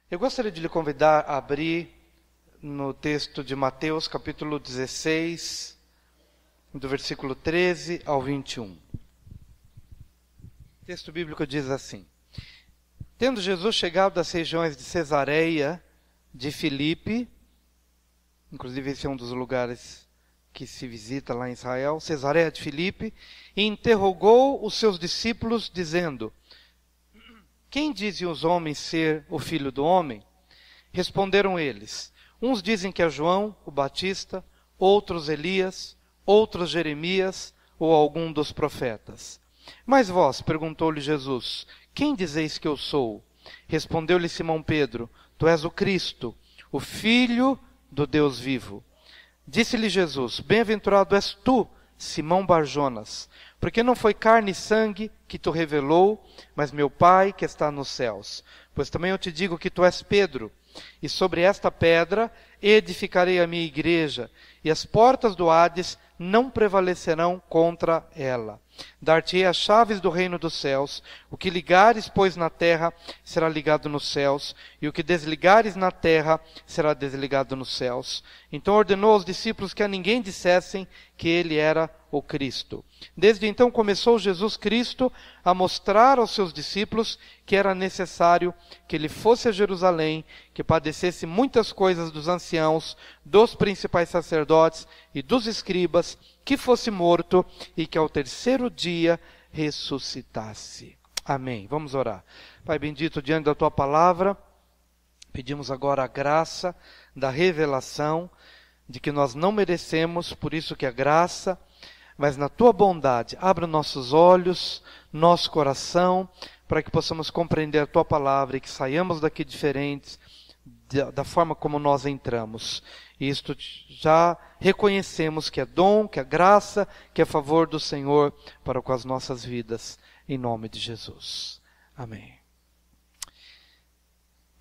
Eu gostaria de lhe convidar a abrir no texto de Mateus, capítulo 16, do versículo 13 ao 21. O texto bíblico diz assim: Tendo Jesus chegado das regiões de Cesareia de Filipe, inclusive esse é um dos lugares que se visita lá em Israel, Cesareia de Filipe, e interrogou os seus discípulos, dizendo: Quem dizem os homens ser o Filho do Homem? Responderam eles: Uns dizem que é João, o Batista, outros Elias, outros Jeremias ou algum dos profetas. Mas vós, perguntou-lhe Jesus, quem dizeis que eu sou? Respondeu-lhe Simão Pedro: Tu és o Cristo, o Filho do Deus vivo. Disse-lhe Jesus: Bem-aventurado és tu, Simão Barjonas, porque não foi carne e sangue que tu revelou, mas meu Pai que está nos céus. Pois também eu te digo que tu és Pedro, e sobre esta pedra edificarei a minha igreja, e as portas do Hades não prevalecerão contra ela. Dar-te-ei as chaves do reino dos céus. O que ligares, pois, na terra, será ligado nos céus, e o que desligares na terra, será desligado nos céus. Então ordenou aos discípulos que a ninguém dissessem que ele era o Cristo. Desde então começou Jesus Cristo a mostrar aos seus discípulos que era necessário que ele fosse a Jerusalém, que padecesse muitas coisas dos anciãos, dos principais sacerdotes e dos escribas, que fosse morto e que ao terceiro dia ressuscitasse. Amém. Vamos orar. Pai bendito, diante da tua palavra, pedimos agora a graça da revelação de que nós não merecemos, por isso que a graça, mas na tua bondade, abra nossos olhos, nosso coração, para que possamos compreender a tua palavra e que saiamos daqui diferentes da forma como nós entramos. E isto já reconhecemos que é dom, que é graça, que é favor do Senhor para com as nossas vidas, em nome de Jesus. Amém.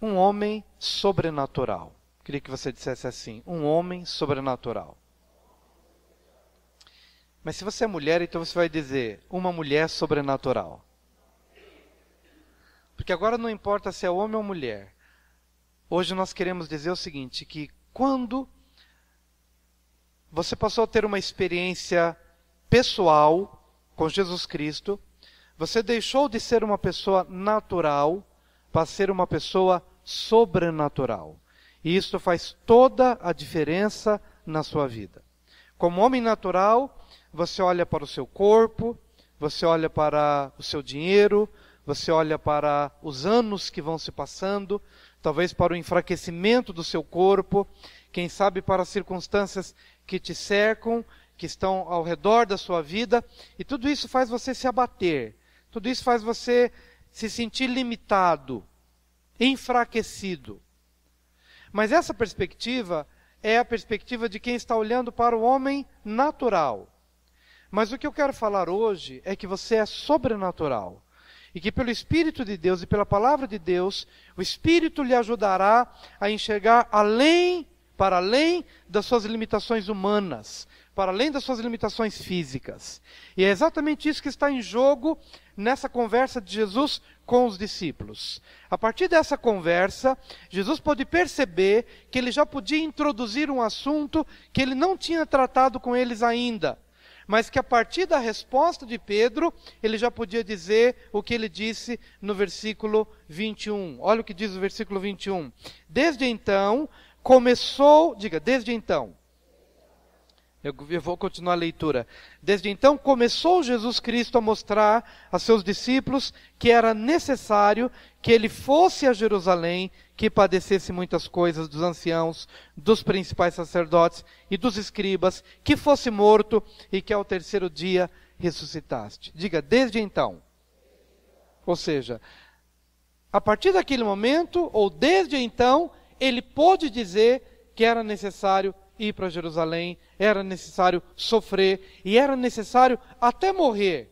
Um homem sobrenatural. Queria que você dissesse assim: um homem sobrenatural. Mas se você é mulher, então você vai dizer: uma mulher sobrenatural. Porque agora não importa se é homem ou mulher. Hoje nós queremos dizer o seguinte, que quando você passou a ter uma experiência pessoal com Jesus Cristo, você deixou de ser uma pessoa natural para ser uma pessoa sobrenatural. E isso faz toda a diferença na sua vida. Como homem natural, você olha para o seu corpo, você olha para o seu dinheiro, você olha para os anos que vão se passando, talvez para o enfraquecimento do seu corpo, quem sabe para as circunstâncias que te cercam, que estão ao redor da sua vida, e tudo isso faz você se abater, tudo isso faz você se sentir limitado, enfraquecido. Mas essa perspectiva é a perspectiva de quem está olhando para o homem natural. Mas o que eu quero falar hoje é que você é sobrenatural. E que pelo Espírito de Deus e pela Palavra de Deus, o Espírito lhe ajudará a enxergar para além das suas limitações humanas, para além das suas limitações físicas. E é exatamente isso que está em jogo nessa conversa de Jesus com os discípulos. A partir dessa conversa, Jesus pôde perceber que ele já podia introduzir um assunto que ele não tinha tratado com eles ainda, mas que a partir da resposta de Pedro, ele já podia dizer o que ele disse no versículo 21. Olha o que diz o versículo 21. Desde então, desde então. Eu vou continuar a leitura. Desde então começou Jesus Cristo a mostrar a seus discípulos que era necessário que ele fosse a Jerusalém, que padecesse muitas coisas dos anciãos, dos principais sacerdotes e dos escribas, que fosse morto e que ao terceiro dia ressuscitaste. Diga, desde então. Ou seja, a partir daquele momento, ou desde então, ele pôde dizer que era necessário ir para Jerusalém, era necessário sofrer e era necessário até morrer,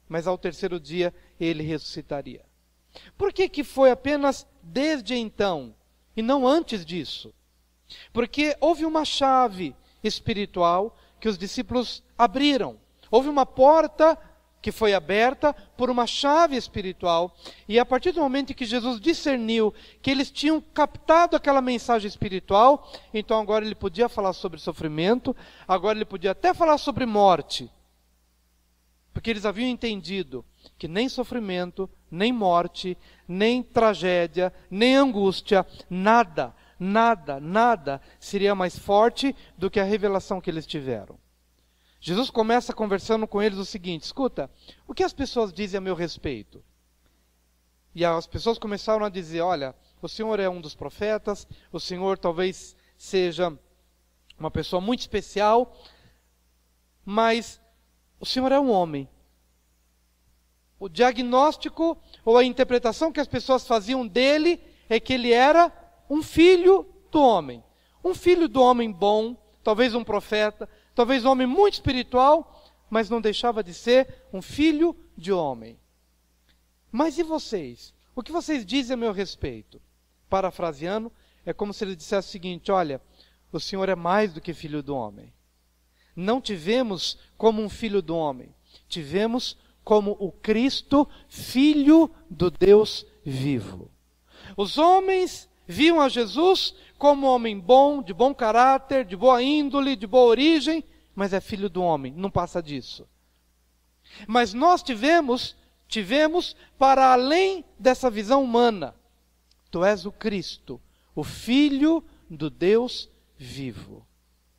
mas ao terceiro dia ele ressuscitaria. Por que foi apenas desde então e não antes disso? Porque houve uma chave espiritual que os discípulos abriram. Houve uma porta que foi aberta por uma chave espiritual. E a partir do momento em que Jesus discerniu que eles tinham captado aquela mensagem espiritual, então agora ele podia falar sobre sofrimento, agora ele podia até falar sobre morte. Porque eles haviam entendido que nem sofrimento, nem morte, nem tragédia, nem angústia, nada seria mais forte do que a revelação que eles tiveram. Jesus começa conversando com eles o seguinte: escuta, o que as pessoas dizem a meu respeito? E as pessoas começaram a dizer: olha, o Senhor é um dos profetas, o Senhor talvez seja uma pessoa muito especial, mas o Senhor é um homem. O diagnóstico ou a interpretação que as pessoas faziam dele é que ele era um filho do homem. Um filho do homem bom, talvez um profeta, talvez um homem muito espiritual, mas não deixava de ser um filho de homem. Mas e vocês? O que vocês dizem a meu respeito? Parafraseando, é como se ele dissesse o seguinte: olha, o Senhor é mais do que filho do homem. Não te vemos como um filho do homem, te vemos como o Cristo, filho do Deus vivo. Os homens viam a Jesus como um homem bom, de bom caráter, de boa índole, de boa origem, mas é filho do homem, não passa disso. Mas nós tivemos para além dessa visão humana. Tu és o Cristo, o Filho do Deus vivo.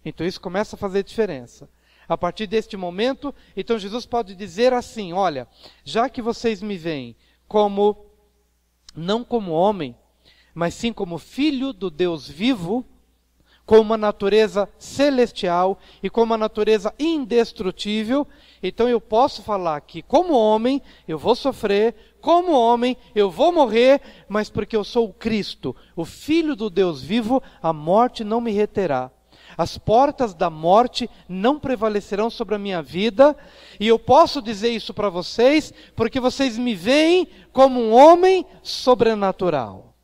Então isso começa a fazer diferença. A partir deste momento, então Jesus pode dizer assim: olha, já que vocês me veem como, não como homem, mas sim como filho do Deus vivo, com uma natureza celestial e com uma natureza indestrutível, então eu posso falar que como homem eu vou sofrer, como homem eu vou morrer, mas porque eu sou o Cristo, o Filho do Deus vivo, a morte não me reterá. As portas da morte não prevalecerão sobre a minha vida, e eu posso dizer isso para vocês, porque vocês me veem como um homem sobrenatural.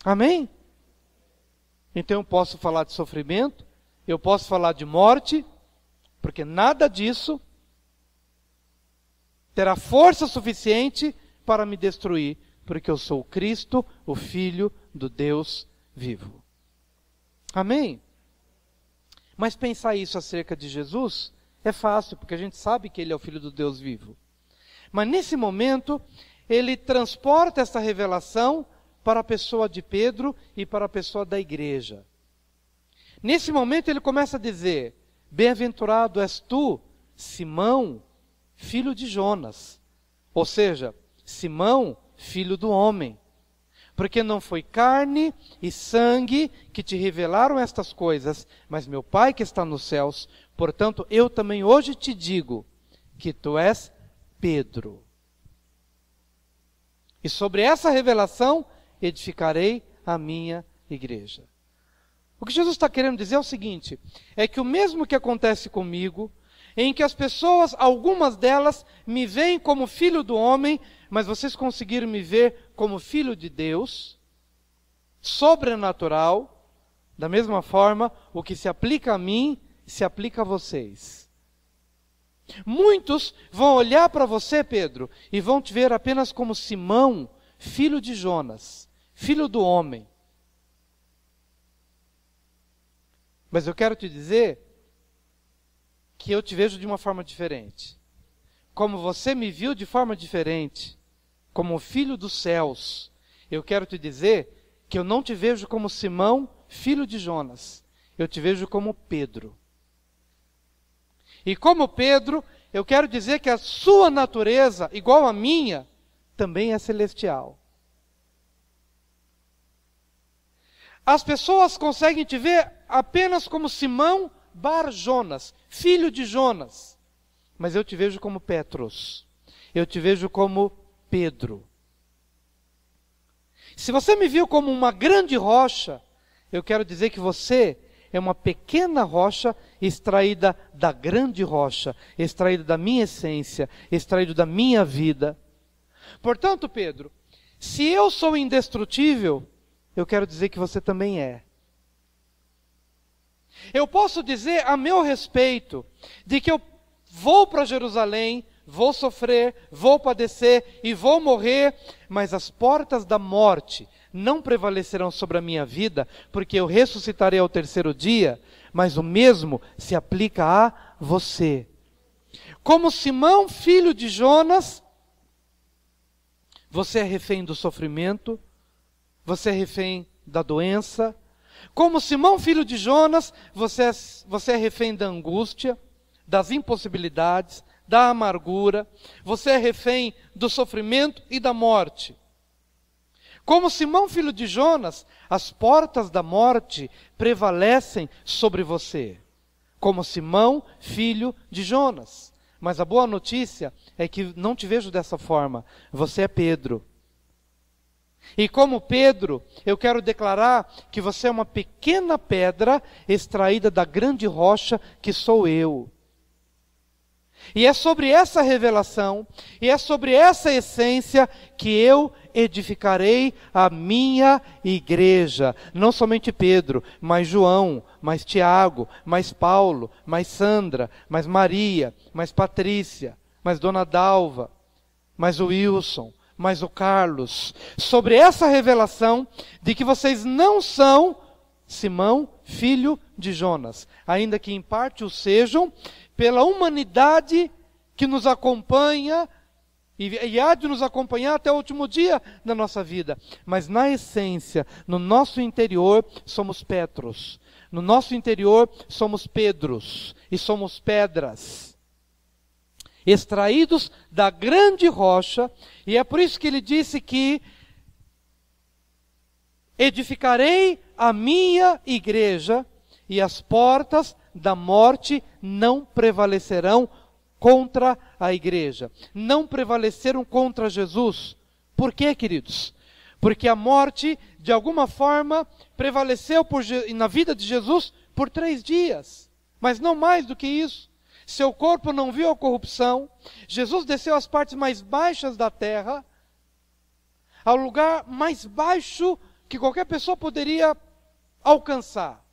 Amém? Então eu posso falar de sofrimento, eu posso falar de morte, porque nada disso terá força suficiente para me destruir, porque eu sou Cristo, o Filho do Deus vivo. Amém? Mas pensar isso acerca de Jesus é fácil, porque a gente sabe que ele é o Filho do Deus vivo. Mas nesse momento, ele transporta essa revelação para a pessoa de Pedro e para a pessoa da igreja. Nesse momento ele começa a dizer: bem-aventurado és tu, Simão, filho de Jonas. Ou seja, Simão, filho do homem. Porque não foi carne e sangue que te revelaram estas coisas, mas meu Pai que está nos céus. Portanto, eu também hoje te digo que tu és Pedro. E sobre essa revelação edificarei a minha igreja. O que Jesus está querendo dizer é o seguinte: é que o mesmo que acontece comigo, em que as pessoas, algumas delas, me veem como filho do homem, mas vocês conseguiram me ver como filho de Deus, sobrenatural, da mesma forma, o que se aplica a mim, se aplica a vocês. Muitos vão olhar para você, Pedro, e vão te ver apenas como Simão, filho de Jonas, filho do homem. Mas eu quero te dizer que eu te vejo de uma forma diferente. Como você me viu de forma diferente, como filho dos céus, eu quero te dizer que eu não te vejo como Simão, filho de Jonas. Eu te vejo como Pedro. E como Pedro, eu quero dizer que a sua natureza, igual à minha, também é celestial. As pessoas conseguem te ver apenas como Simão Bar Jonas, filho de Jonas. Mas eu te vejo como Petros. Eu te vejo como Pedro. Se você me viu como uma grande rocha, eu quero dizer que você é uma pequena rocha extraída da grande rocha, extraída da minha essência, extraído da minha vida. Portanto, Pedro, se eu sou indestrutível, eu quero dizer que você também é. Eu posso dizer a meu respeito de que eu vou para Jerusalém, vou sofrer, vou padecer e vou morrer, mas as portas da morte não prevalecerão sobre a minha vida, porque eu ressuscitarei ao terceiro dia, mas o mesmo se aplica a você. Como Simão, filho de Jonas, você é refém do sofrimento, você é refém da doença. Como Simão, filho de Jonas, você é refém da angústia, das impossibilidades, da amargura, você é refém do sofrimento e da morte. Como Simão, filho de Jonas, as portas da morte prevalecem sobre você. Como Simão, filho de Jonas. Mas a boa notícia é que não te vejo dessa forma. Você é Pedro. E como Pedro, eu quero declarar que você é uma pequena pedra extraída da grande rocha que sou eu. E é sobre essa revelação, e é sobre essa essência que eu edificarei a minha igreja. Não somente Pedro, mas João, mais Tiago, mais Paulo, mais Sandra, mais Maria, mais Patrícia, mais Dona Dalva, mais o Wilson, mais o Carlos. Sobre essa revelação de que vocês não são Simão, filho de Jonas, ainda que em parte o sejam, pela humanidade que nos acompanha e há de nos acompanhar até o último dia da nossa vida. Mas na essência, no nosso interior, somos Petros. No nosso interior, somos Pedros e somos pedras, extraídos da grande rocha. E é por isso que ele disse que edificarei a minha igreja e as portas da morte não prevalecerão contra a igreja. Não prevaleceram contra Jesus. Por quê, queridos? Porque a morte, de alguma forma, prevaleceu na vida de Jesus por 3 dias. Mas não mais do que isso. Seu corpo não viu a corrupção. Jesus desceu às partes mais baixas da terra, ao lugar mais baixo que qualquer pessoa poderia alcançar.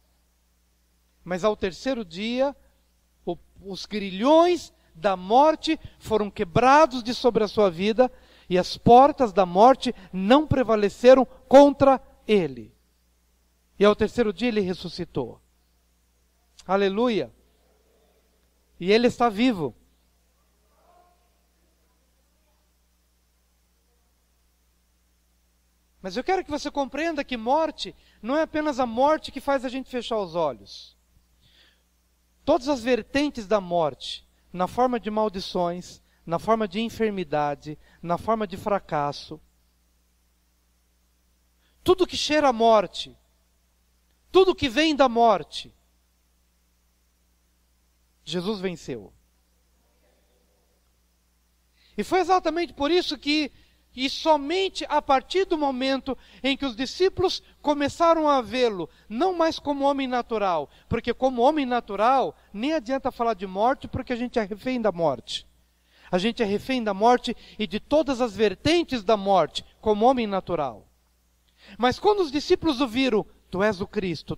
Mas ao terceiro dia, os grilhões da morte foram quebrados de sobre a sua vida, e as portas da morte não prevaleceram contra ele. E ao terceiro dia ele ressuscitou. Aleluia! E ele está vivo. Mas eu quero que você compreenda que morte não é apenas a morte que faz a gente fechar os olhos. Todas as vertentes da morte, na forma de maldições, na forma de enfermidade, na forma de fracasso, tudo que cheira a morte, tudo que vem da morte, Jesus venceu. E foi exatamente por isso que, e somente a partir do momento em que os discípulos começaram a vê-lo, não mais como homem natural, porque como homem natural, nem adianta falar de morte, porque a gente é refém da morte. A gente é refém da morte e de todas as vertentes da morte, como homem natural. Mas quando os discípulos o viram, tu és o Cristo,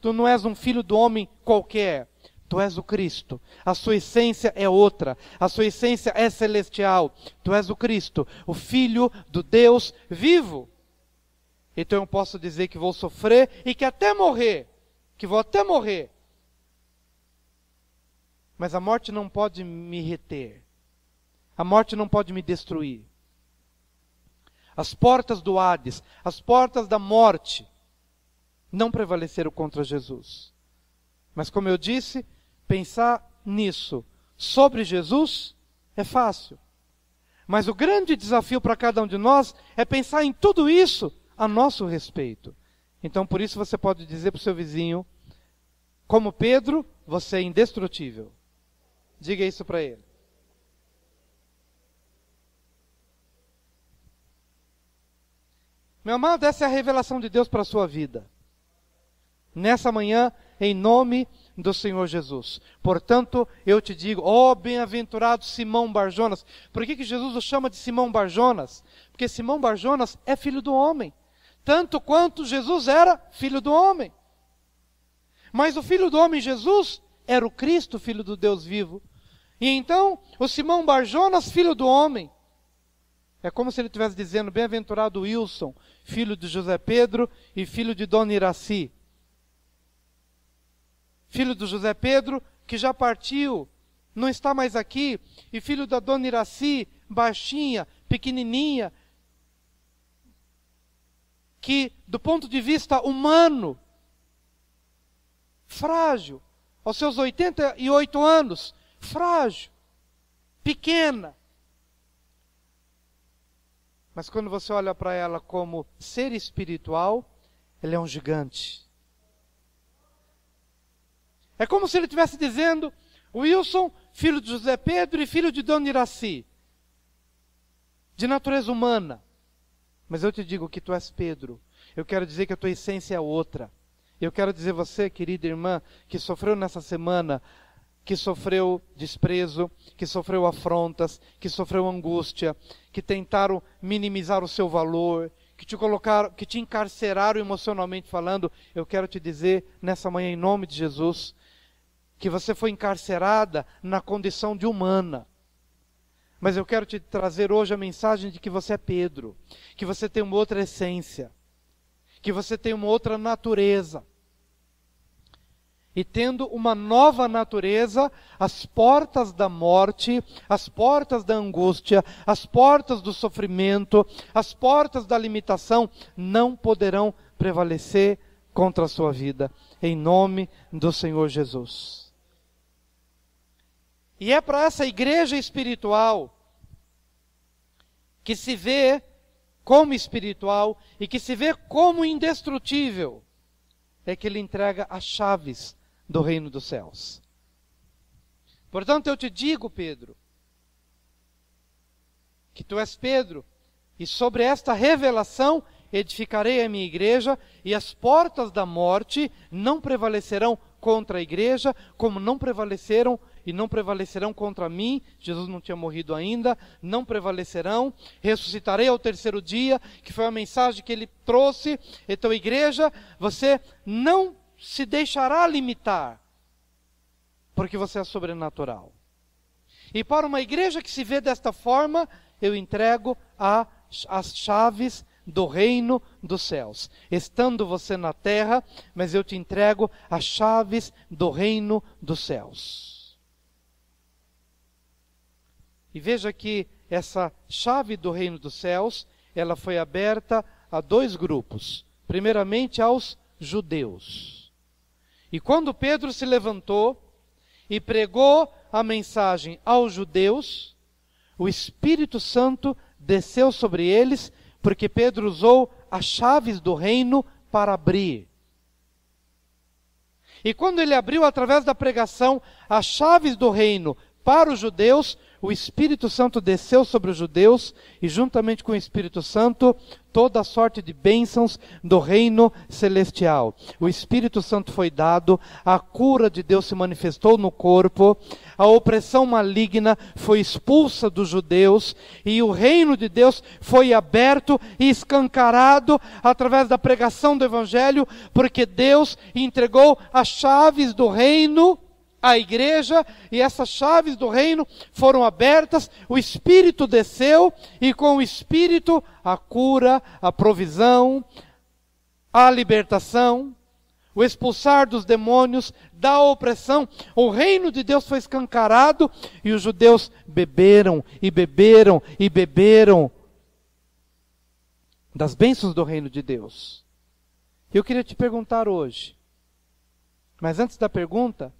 tu não és um filho do homem qualquer, tu és o Cristo, a sua essência é outra, a sua essência é celestial, tu és o Cristo, o Filho do Deus vivo. Então eu posso dizer que vou sofrer e que até morrer, que vou até morrer. Mas a morte não pode me reter, a morte não pode me destruir. As portas do Hades, as portas da morte, não prevaleceram contra Jesus. Mas como eu disse, pensar nisso sobre Jesus é fácil. Mas o grande desafio para cada um de nós é pensar em tudo isso a nosso respeito. Então por isso você pode dizer para o seu vizinho, como Pedro, você é indestrutível. Diga isso para ele. Meu amado, essa é a revelação de Deus para a sua vida. Nessa manhã, em nome do Senhor Jesus. Portanto, eu te digo, ó bem-aventurado Simão Barjonas. Por que Jesus o chama de Simão Barjonas? Porque Simão Barjonas é filho do homem. Tanto quanto Jesus era filho do homem. Mas o filho do homem, Jesus, era o Cristo, filho do Deus vivo. E então, o Simão Barjonas, filho do homem, é como se ele estivesse dizendo, bem-aventurado Wilson, filho de José Pedro e filho de Dona Iraci. Filho do José Pedro, que já partiu, não está mais aqui, e filho da Dona Iraci, baixinha, pequenininha, que do ponto de vista humano, frágil, aos seus 88 anos, frágil, pequena. Mas quando você olha para ela como ser espiritual, ela é um gigante. É como se ele estivesse dizendo, Wilson, filho de José Pedro e filho de Dona Iraci, de natureza humana. Mas eu te digo que tu és Pedro. Eu quero dizer que a tua essência é outra. Eu quero dizer você, querida irmã, que sofreu nessa semana, que sofreu desprezo, que sofreu afrontas, que sofreu angústia, que tentaram minimizar o seu valor, que te colocaram, que te encarceraram emocionalmente falando. Eu quero te dizer nessa manhã, em nome de Jesus, que você foi encarcerada na condição de humana. Mas eu quero te trazer hoje a mensagem de que você é Pedro, que você tem uma outra essência, que você tem uma outra natureza. E tendo uma nova natureza, as portas da morte, as portas da angústia, as portas do sofrimento, as portas da limitação não poderão prevalecer contra a sua vida, em nome do Senhor Jesus. E é para essa igreja espiritual, que se vê como espiritual e que se vê como indestrutível, é que ele entrega as chaves do reino dos céus. Portanto, eu te digo, Pedro, que tu és Pedro, e sobre esta revelação edificarei a minha igreja, e as portas da morte não prevalecerão contra a igreja, como não prevaleceram e não prevalecerão contra mim. Jesus não tinha morrido ainda, não prevalecerão. Ressuscitarei ao terceiro dia, que foi a mensagem que ele trouxe. Então, igreja, você não se deixará limitar, porque você é sobrenatural. E para uma igreja que se vê desta forma, eu entrego as chaves do reino dos céus. Estando você na terra, mas eu te entrego as chaves do reino dos céus. E veja que essa chave do reino dos céus, ela foi aberta a dois grupos. Primeiramente aos judeus. E quando Pedro se levantou e pregou a mensagem aos judeus, o Espírito Santo desceu sobre eles, porque Pedro usou as chaves do reino para abrir. E quando ele abriu através da pregação as chaves do reino para os judeus, o Espírito Santo desceu sobre os judeus e juntamente com o Espírito Santo toda a sorte de bênçãos do reino celestial. O Espírito Santo foi dado, a cura de Deus se manifestou no corpo, a opressão maligna foi expulsa dos judeus e o reino de Deus foi aberto e escancarado através da pregação do Evangelho, porque Deus entregou as chaves do reino à igreja, e essas chaves do reino foram abertas, o Espírito desceu, e com o Espírito a cura, a provisão, a libertação, o expulsar dos demônios, da opressão, o reino de Deus foi escancarado, e os judeus beberam, e beberam, e beberam das bênçãos do reino de Deus. Eu queria te perguntar hoje, mas antes da pergunta,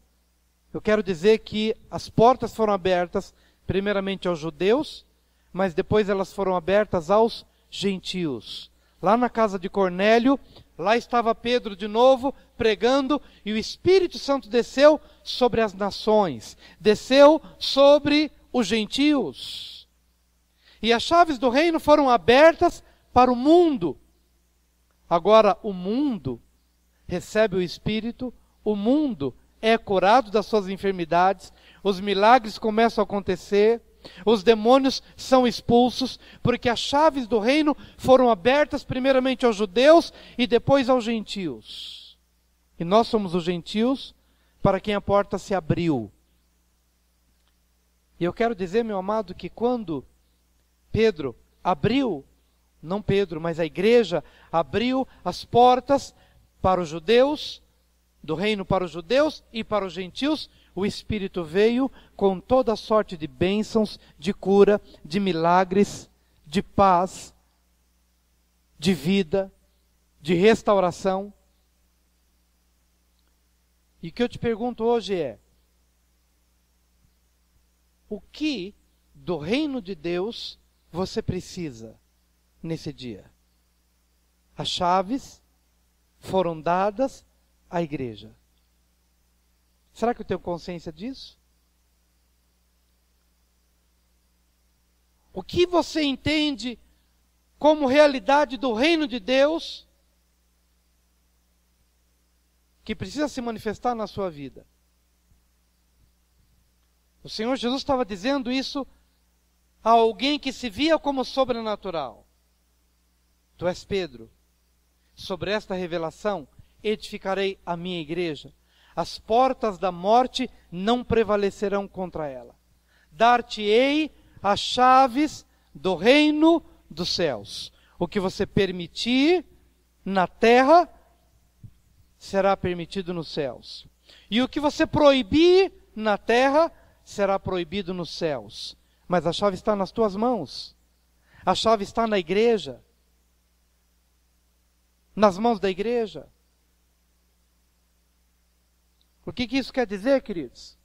eu quero dizer que as portas foram abertas primeiramente aos judeus, mas depois elas foram abertas aos gentios. Lá na casa de Cornélio, lá estava Pedro de novo pregando, e o Espírito Santo desceu sobre as nações, desceu sobre os gentios. E as chaves do reino foram abertas para o mundo. Agora o mundo recebe o Espírito, o mundo é curado das suas enfermidades, os milagres começam a acontecer, os demônios são expulsos, porque as chaves do reino foram abertas primeiramente aos judeus e depois aos gentios. E nós somos os gentios para quem a porta se abriu. E eu quero dizer, meu amado, que quando Pedro abriu, não Pedro, mas a igreja abriu as portas para os judeus, do reino para os judeus e para os gentios, o Espírito veio com toda sorte de bênçãos, de cura, de milagres, de paz, de vida, de restauração. E o que eu te pergunto hoje é: o que do reino de Deus você precisa nesse dia? As chaves foram dadas à igreja. Será que eu tenho consciência disso? O que você entende como realidade do reino de Deus que precisa se manifestar na sua vida? O Senhor Jesus estava dizendo isso a alguém que se via como sobrenatural. Tu és Pedro. Sobre esta revelação edificarei a minha igreja. As portas da morte não prevalecerão contra ela. Dar-te-ei as chaves do reino dos céus. O que você permitir na terra será permitido nos céus. E o que você proibir na terra será proibido nos céus. Mas a chave está nas tuas mãos. A chave está na igreja. Nas mãos da igreja. O que isso quer dizer, queridos?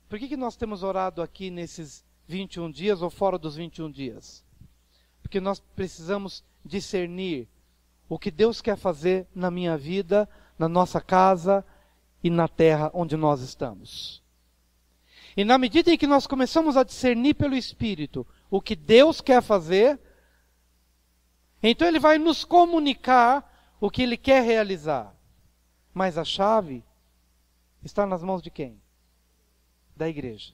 Por que nós temos orado aqui nesses 21 dias ou fora dos 21 dias? Porque nós precisamos discernir o que Deus quer fazer na minha vida, na nossa casa e na terra onde nós estamos. E na medida em que nós começamos a discernir pelo Espírito o que Deus quer fazer, então Ele vai nos comunicar o que Ele quer realizar. Mas a chave está nas mãos de quem? Da igreja.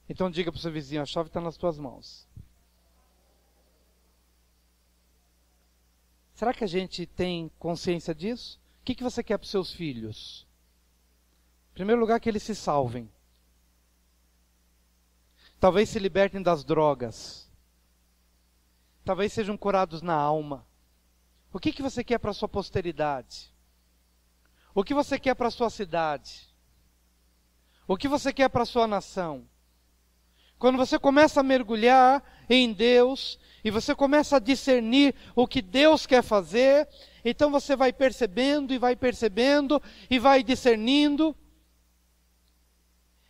Então diga para o seu vizinho: a chave está nas tuas mãos. Será que a gente tem consciência disso? O que você quer para os seus filhos? Em primeiro lugar, que eles se salvem. Talvez se libertem das drogas. Talvez sejam curados na alma. O que você quer para a sua posteridade? O que você quer para a sua cidade? O que você quer para a sua nação? Quando você começa a mergulhar em Deus e você começa a discernir o que Deus quer fazer, então você vai percebendo e vai discernindo.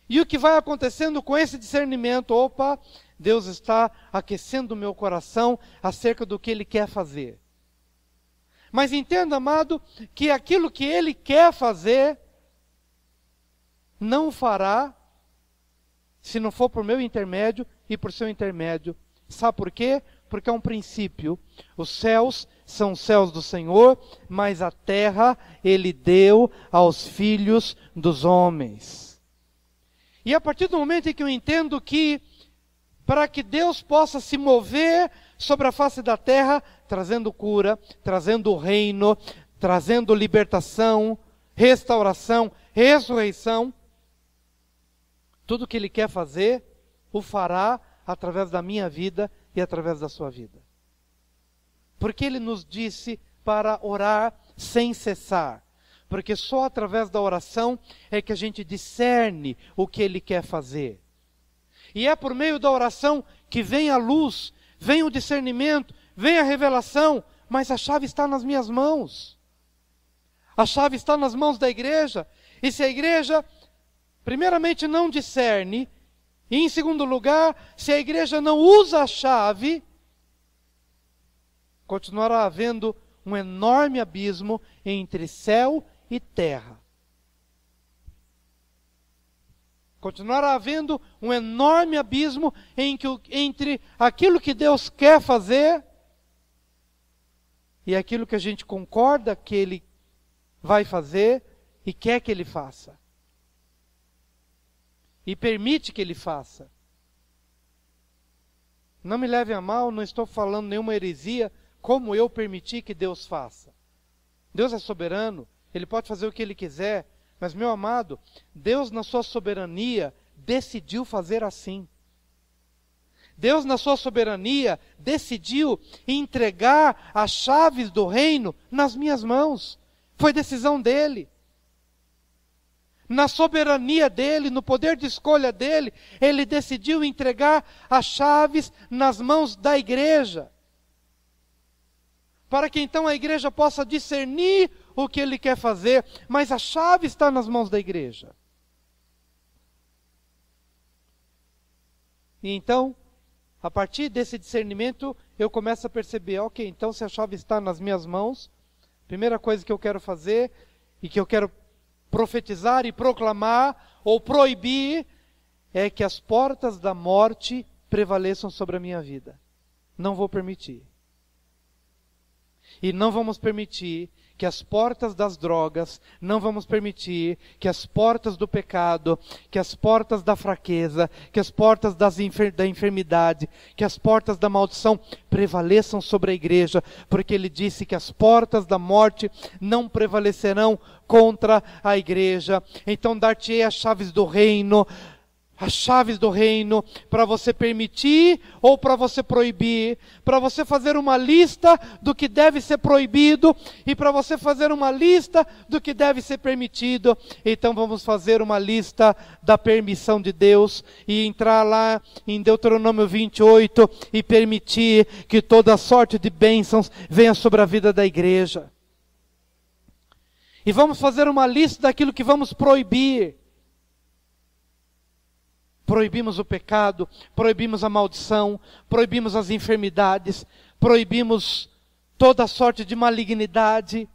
E o que vai acontecendo com esse discernimento? Opa, Deus está aquecendo o meu coração acerca do que Ele quer fazer. Mas entenda, amado, que aquilo que Ele quer fazer, não fará, se não for por meu intermédio e por seu intermédio. Sabe por quê? Porque é um princípio. Os céus são os céus do Senhor, mas a terra Ele deu aos filhos dos homens. E a partir do momento em que eu entendo que, para que Deus possa se mover sobre a face da terra, trazendo cura, trazendo o reino, trazendo libertação, restauração, ressurreição, tudo que Ele quer fazer, o fará através da minha vida e através da sua vida. Porque Ele nos disse para orar sem cessar. Porque só através da oração é que a gente discerne o que Ele quer fazer. E é por meio da oração que vem a luz, vem o discernimento, vem a revelação, mas a chave está nas minhas mãos. A chave está nas mãos da igreja. E se a igreja, primeiramente, não discerne, e em segundo lugar, se a igreja não usa a chave, continuará havendo um enorme abismo entre céu e terra. Continuará havendo um enorme abismo entre aquilo que Deus quer fazer e aquilo que a gente concorda que Ele vai fazer e quer que Ele faça. E permite que Ele faça. Não me leve a mal, não estou falando nenhuma heresia, como eu permiti que Deus faça. Deus é soberano, Ele pode fazer o que Ele quiser, Mas, meu amado, Deus, na sua soberania, decidiu fazer assim. Deus, na sua soberania, decidiu entregar as chaves do reino nas minhas mãos. Foi decisão dele. Na soberania dele, no poder de escolha dele, ele decidiu entregar as chaves nas mãos da igreja. Para que então a igreja possa discernir o que ele quer fazer, mas a chave está nas mãos da igreja. E então, a partir desse discernimento, eu começo a perceber, ok, então se a chave está nas minhas mãos, a primeira coisa que eu quero fazer, e que eu quero profetizar e proclamar, ou proibir, é que as portas da morte prevaleçam sobre a minha vida. Não vou permitir. E não vamos permitir que as portas das drogas, não vamos permitir que as portas do pecado, que as portas da fraqueza, que as portas da enfermidade, que as portas da maldição prevaleçam sobre a igreja, porque ele disse que as portas da morte não prevalecerão contra a igreja. Então dar-te-ei as chaves do reino, para você permitir ou para você proibir, para você fazer uma lista do que deve ser proibido e para você fazer uma lista do que deve ser permitido. Então vamos fazer uma lista da permissão de Deus e entrar lá em Deuteronômio 28 e permitir que toda sorte de bênçãos venha sobre a vida da igreja. E vamos fazer uma lista daquilo que vamos proibir. Proibimos o pecado, proibimos a maldição, proibimos as enfermidades, proibimos toda sorte de malignidade,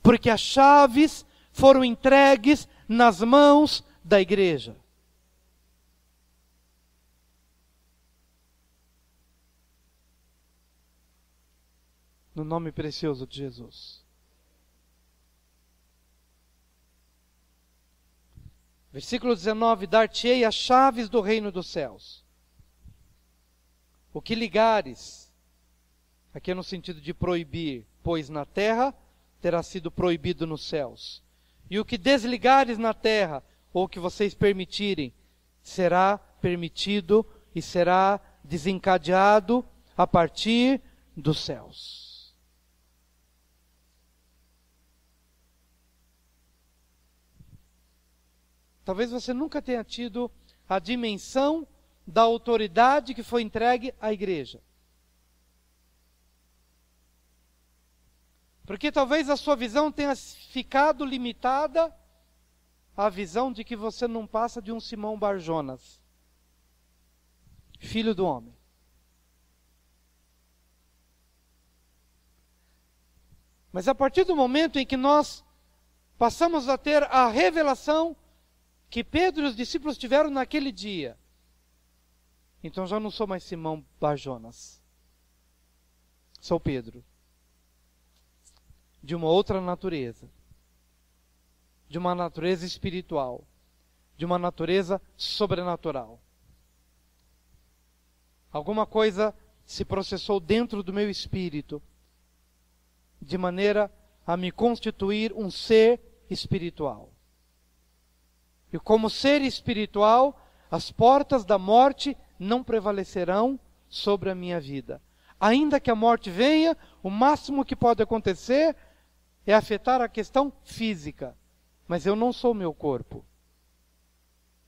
porque as chaves foram entregues nas mãos da igreja. No nome precioso de Jesus. Versículo 19, dar-te-ei as chaves do reino dos céus. O que ligares, aqui é no sentido de proibir, pois na terra terá sido proibido nos céus. E o que desligares na terra, ou que vocês permitirem, será permitido e será desencadeado a partir dos céus. Talvez você nunca tenha tido a dimensão da autoridade que foi entregue à igreja. Porque talvez a sua visão tenha ficado limitada à visão de que você não passa de um Simão Barjonas, filho do homem. Mas a partir do momento em que nós passamos a ter a revelação que Pedro e os discípulos tiveram naquele dia, então já não sou mais Simão Barjonas. Sou Pedro. De uma outra natureza. De uma natureza espiritual. De uma natureza sobrenatural. Alguma coisa se processou dentro do meu espírito, de maneira a me constituir um ser espiritual. E como ser espiritual, as portas da morte não prevalecerão sobre a minha vida. Ainda que a morte venha, o máximo que pode acontecer é afetar a questão física. Mas eu não sou o meu corpo.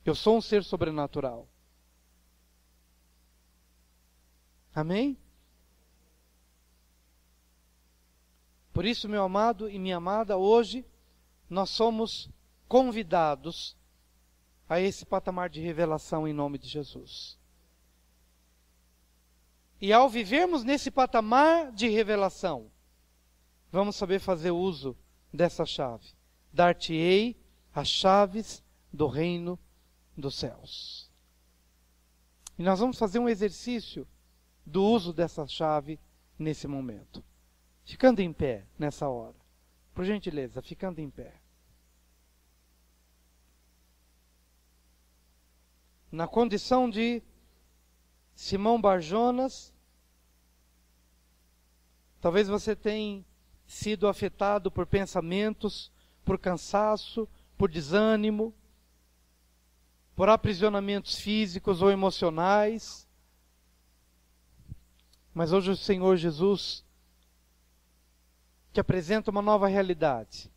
Eu sou um ser sobrenatural. Amém? Por isso, meu amado e minha amada, hoje nós somos convidados a esse patamar de revelação em nome de Jesus. E ao vivermos nesse patamar de revelação, vamos saber fazer uso dessa chave. Dar-te-ei as chaves do reino dos céus. E nós vamos fazer um exercício do uso dessa chave nesse momento. Ficando em pé nessa hora. Por gentileza, ficando em pé. Na condição de Simão Barjonas, talvez você tenha sido afetado por pensamentos, por cansaço, por desânimo, por aprisionamentos físicos ou emocionais. Mas hoje o Senhor Jesus te apresenta uma nova realidade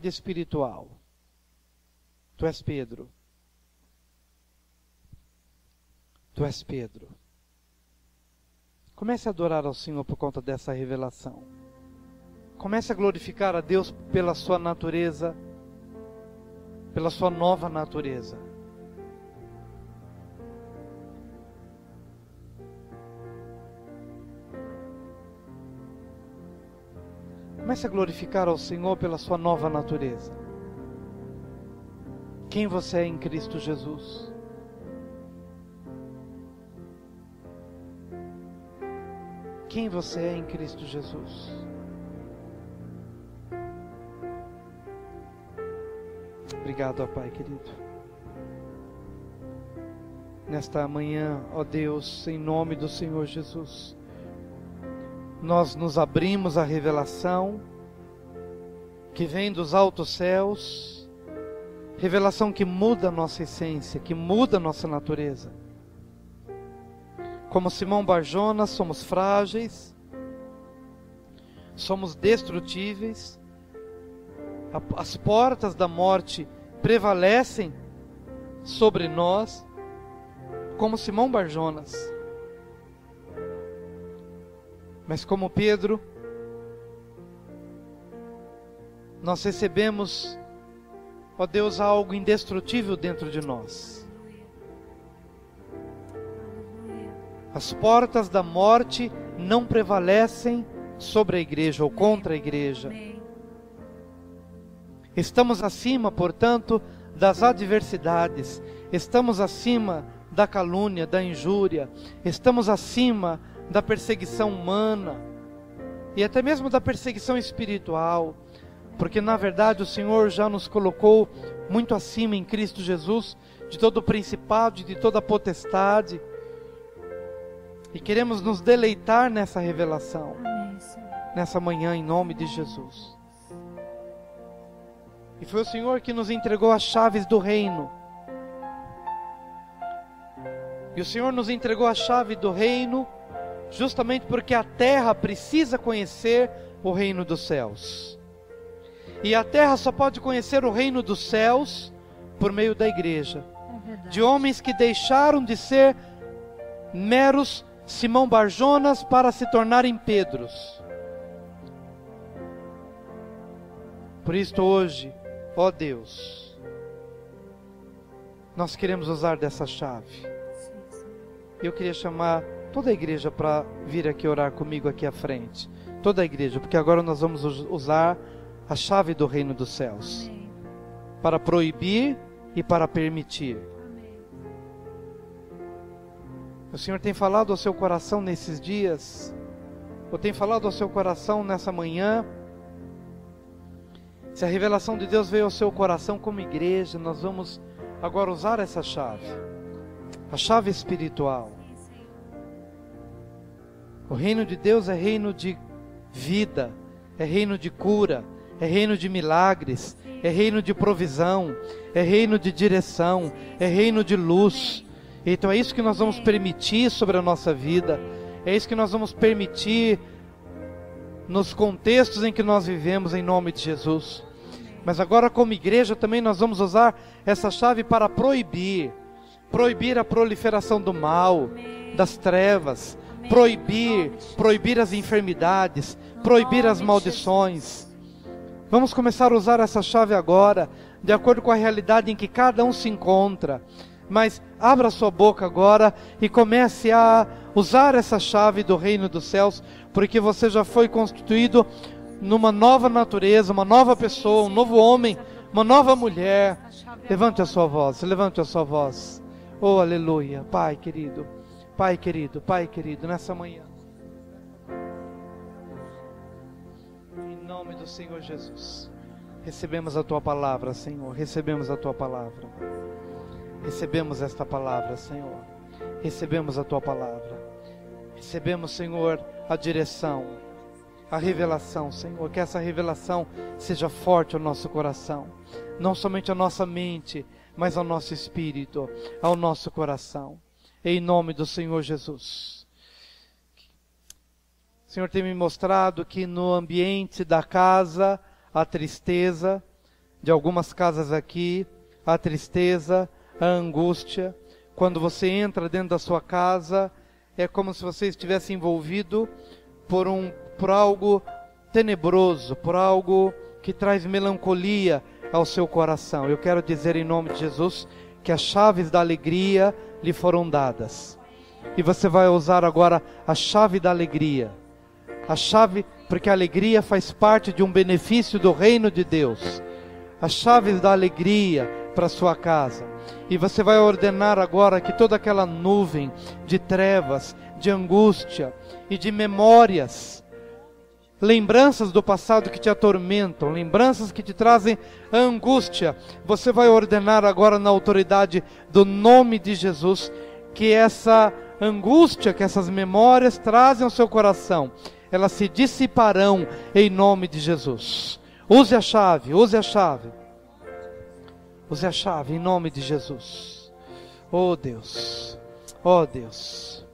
espiritual. Tu és Pedro. Tu és Pedro. Comece a adorar ao Senhor por conta dessa revelação. Comece a glorificar a Deus pela sua natureza, pela sua nova natureza. Comece a glorificar ao Senhor pela sua nova natureza. Quem você é em Cristo Jesus. Quem você é em Cristo Jesus. Obrigado, ó Pai querido. Nesta manhã, ó Deus, em nome do Senhor Jesus, nós nos abrimos à revelação que vem dos altos céus, revelação que muda a nossa essência, que muda a nossa natureza. Como Simão Bar-Jonas, somos frágeis, somos destrutíveis, as portas da morte prevalecem sobre nós, como Simão Bar-Jonas. Mas como Pedro, nós recebemos, ó Deus, algo indestrutível dentro de nós. As portas da morte não prevalecem sobre a igreja ou contra a igreja. Estamos acima, portanto, das adversidades. Estamos acima da calúnia, da injúria. Estamos acima da perseguição humana e até mesmo da perseguição espiritual, porque na verdade o Senhor já nos colocou muito acima em Cristo Jesus de todo o principado, de toda a potestade, e queremos nos deleitar nessa revelação. Amém, Senhor. Nessa manhã, em nome de Jesus. E foi o Senhor que nos entregou as chaves do reino. E o Senhor nos entregou a chave do reino justamente porque a terra precisa conhecer o reino dos céus. E a terra só pode conhecer o reino dos céus por meio da igreja. É verdade. De homens que deixaram de ser meros Simão Bar-Jonas para se tornarem Pedros. Por isto hoje, ó Deus, nós queremos usar dessa chave. Sim, Senhor. Eu queria chamar toda a igreja para vir aqui orar comigo aqui à frente. Toda a igreja, porque agora nós vamos usar a chave do reino dos céus. Amém. Para proibir e para permitir. Amém. O Senhor tem falado ao seu coração nesses dias, ou tem falado ao seu coração nessa manhã. Se a revelação de Deus veio ao seu coração como igreja, nós vamos agora usar essa chave, a chave espiritual. O reino de Deus é reino de vida, é reino de cura, é reino de milagres, é reino de provisão, é reino de direção, é reino de luz. Então é isso que nós vamos permitir sobre a nossa vida, é isso que nós vamos permitir nos contextos em que nós vivemos, em nome de Jesus. Mas agora, como igreja, também nós vamos usar essa chave para proibir a proliferação do mal, das trevas, proibir as enfermidades, proibir as maldições. Vamos começar a usar essa chave agora, de acordo com a realidade em que cada um se encontra. Mas abra sua boca agora e comece a usar essa chave do reino dos céus, porque você já foi constituído numa nova natureza, uma nova pessoa, um novo homem, uma nova mulher. Levante a sua voz, levante a sua voz. Oh, aleluia. Pai querido, Pai querido, Pai querido, nessa manhã, em nome do Senhor Jesus, recebemos a Tua palavra, Senhor, recebemos a Tua palavra. Recebemos esta palavra, Senhor. Recebemos a Tua palavra. Recebemos, Senhor, a direção. a revelação, Senhor, que essa revelação seja forte ao nosso coração, não somente à nossa mente, mas ao nosso espírito, ao nosso coração, em nome do Senhor Jesus. O Senhor tem me mostrado que no ambiente da casa, a tristeza, de algumas casas aqui, a tristeza, a angústia. Quando você entra dentro da sua casa, é como se você estivesse envolvido por algo tenebroso, por algo que traz melancolia ao seu coração. Eu quero dizer em nome de Jesus que as chaves da alegria lhe foram dadas. E você vai usar agora a chave da alegria. A chave, porque a alegria faz parte de um benefício do reino de Deus. As chaves da alegria para a sua casa. E você vai ordenar agora que toda aquela nuvem de trevas, de angústia e de memórias, lembranças do passado que te atormentam, lembranças que te trazem angústia, você vai ordenar agora na autoridade do nome de Jesus, que essa angústia, que essas memórias trazem ao seu coração, elas se dissiparão em nome de Jesus. Use a chave, use a chave. Use a chave em nome de Jesus. Oh Deus, oh Deus.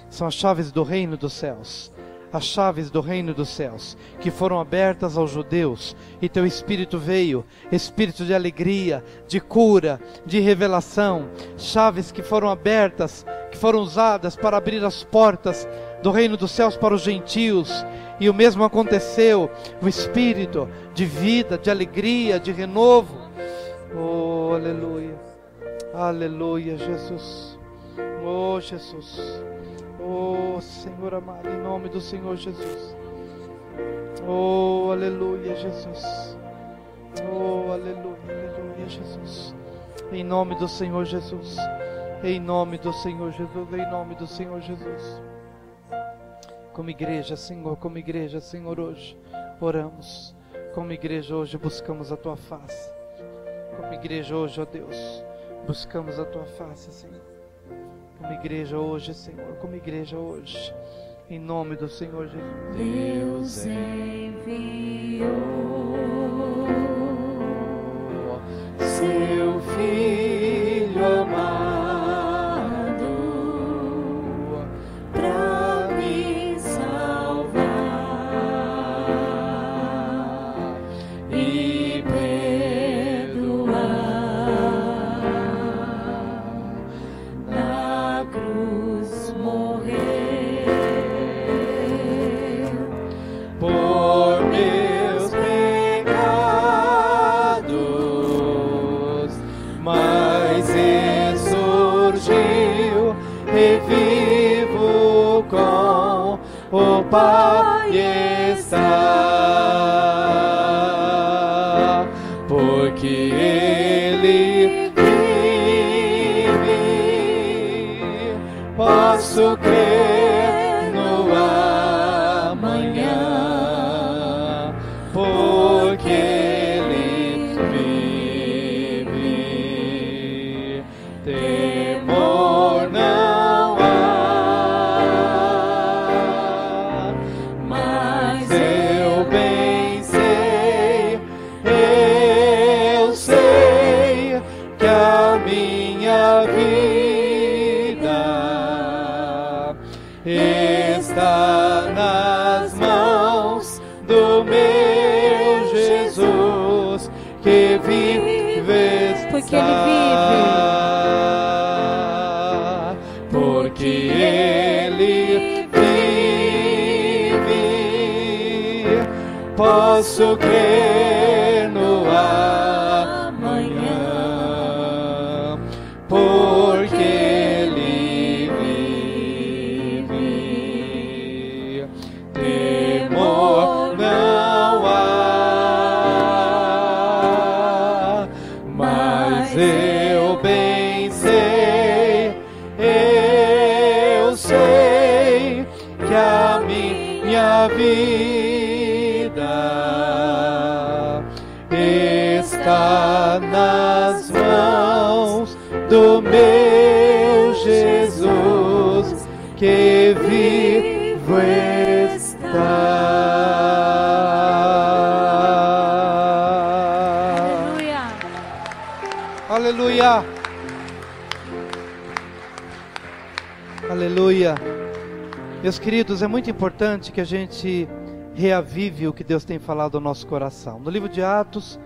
São as chaves do reino dos céus. As chaves do reino dos céus, que foram abertas aos judeus, e teu Espírito veio, Espírito de alegria, de cura, de revelação, chaves que foram abertas, que foram usadas para abrir as portas do reino dos céus para os gentios, e o mesmo aconteceu, o Espírito de vida, de alegria, de renovo. Oh, aleluia, aleluia, Jesus, oh Jesus. Oh, Senhor amado, em nome do Senhor Jesus. Oh, aleluia, Jesus. Oh, aleluia, aleluia, Jesus. Em nome do Senhor Jesus. Em nome do Senhor Jesus. Em nome do Senhor Jesus. Como igreja, Senhor, hoje oramos. Como igreja, hoje buscamos a Tua face. Como igreja, hoje, ó Deus, buscamos a Tua face, Senhor. Como igreja hoje, Senhor, como igreja hoje, em nome do Senhor Jesus. Deus enviou seu Filho amado para me salvar e perdoar. Por meus pecados, mas ressurgiu e vivo com o Pai está, porque Ele vive, posso crer no amanhã, porque Ele vive, temor não há, mas eu bem sei que a minha vida está nas mãos do meu Jesus, que vive Porque Ele vive. Porque Ele vive, posso crer no amanhã, porque Ele vive, temor não há, mas eu bem sei que a minha vida está nas mãos do meu Jesus, que vivo está. Aleluia. Aleluia. Meus queridos, é muito importante que a gente reavive o que Deus tem falado ao nosso coração. No livro de Atos,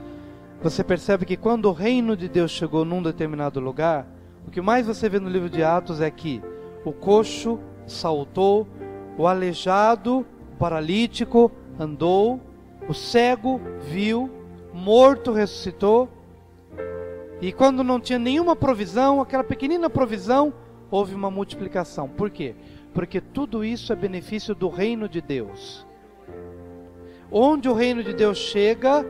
você percebe que quando o reino de Deus chegou num determinado lugar, o que mais você vê no livro de Atos é que o coxo saltou, o aleijado, o paralítico andou, o cego viu, o morto ressuscitou. E quando não tinha nenhuma provisão, aquela pequenina provisão, houve uma multiplicação. Por quê? Porque tudo isso é benefício do reino de Deus. Onde o reino de Deus chega,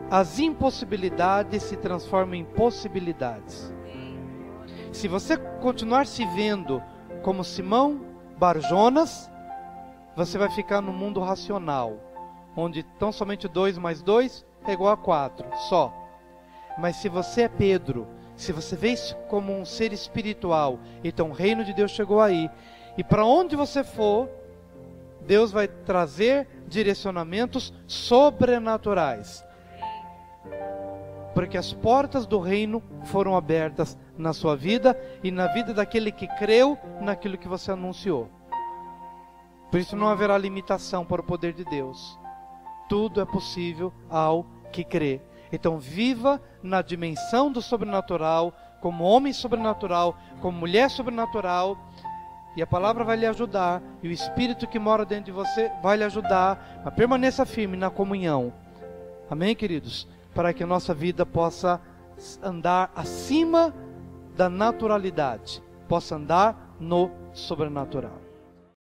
as impossibilidades se transformam em possibilidades. Se você continuar se vendo como Simão Bar-Jonas, você vai ficar no mundo racional, onde tão somente 2 mais 2 é igual a 4, só. Mas se você é Pedro, se você vê isso como um ser espiritual, então o reino de Deus chegou aí. E para onde você for, Deus vai trazer direcionamentos sobrenaturais. Porque as portas do reino foram abertas na sua vida e na vida daquele que creu naquilo que você anunciou. Por isso não haverá limitação para o poder de Deus. Tudo é possível ao que crê. Então viva na dimensão do sobrenatural, como homem sobrenatural, como mulher sobrenatural, e a palavra vai lhe ajudar, e o Espírito que mora dentro de você vai lhe ajudar, a permaneça firme na comunhão. Amém, queridos? Para que a nossa vida possa andar acima da naturalidade, possa andar no sobrenatural.